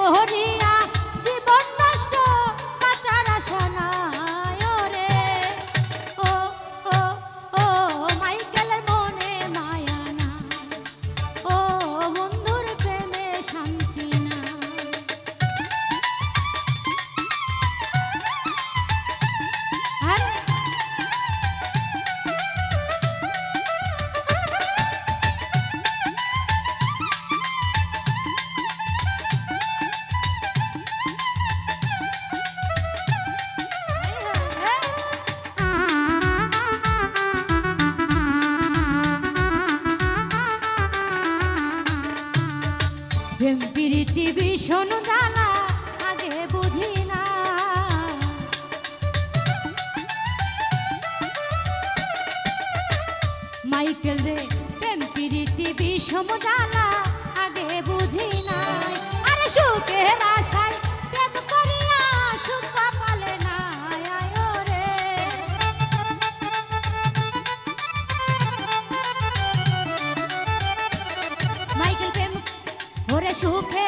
করিয়া জীবন নষ্ট বাঁচার আশা নাই ওরে। ও ও ও মাইকেলের মনে মায়া না, ও বন্ধুর প্রেমে শান্তি না। প্রেম প্রীতি ভীষণ জ্বালা আগে বুঝি না, মাইকেল রে প্রেম প্রীতি ভীষণ জ্বালা আগে বুঝি নাই। আরে সুখের আশায় প্রেম করিয়া সুখ কপালে নাই আয় রে। মাইকেল প্রেম ওরে সুখে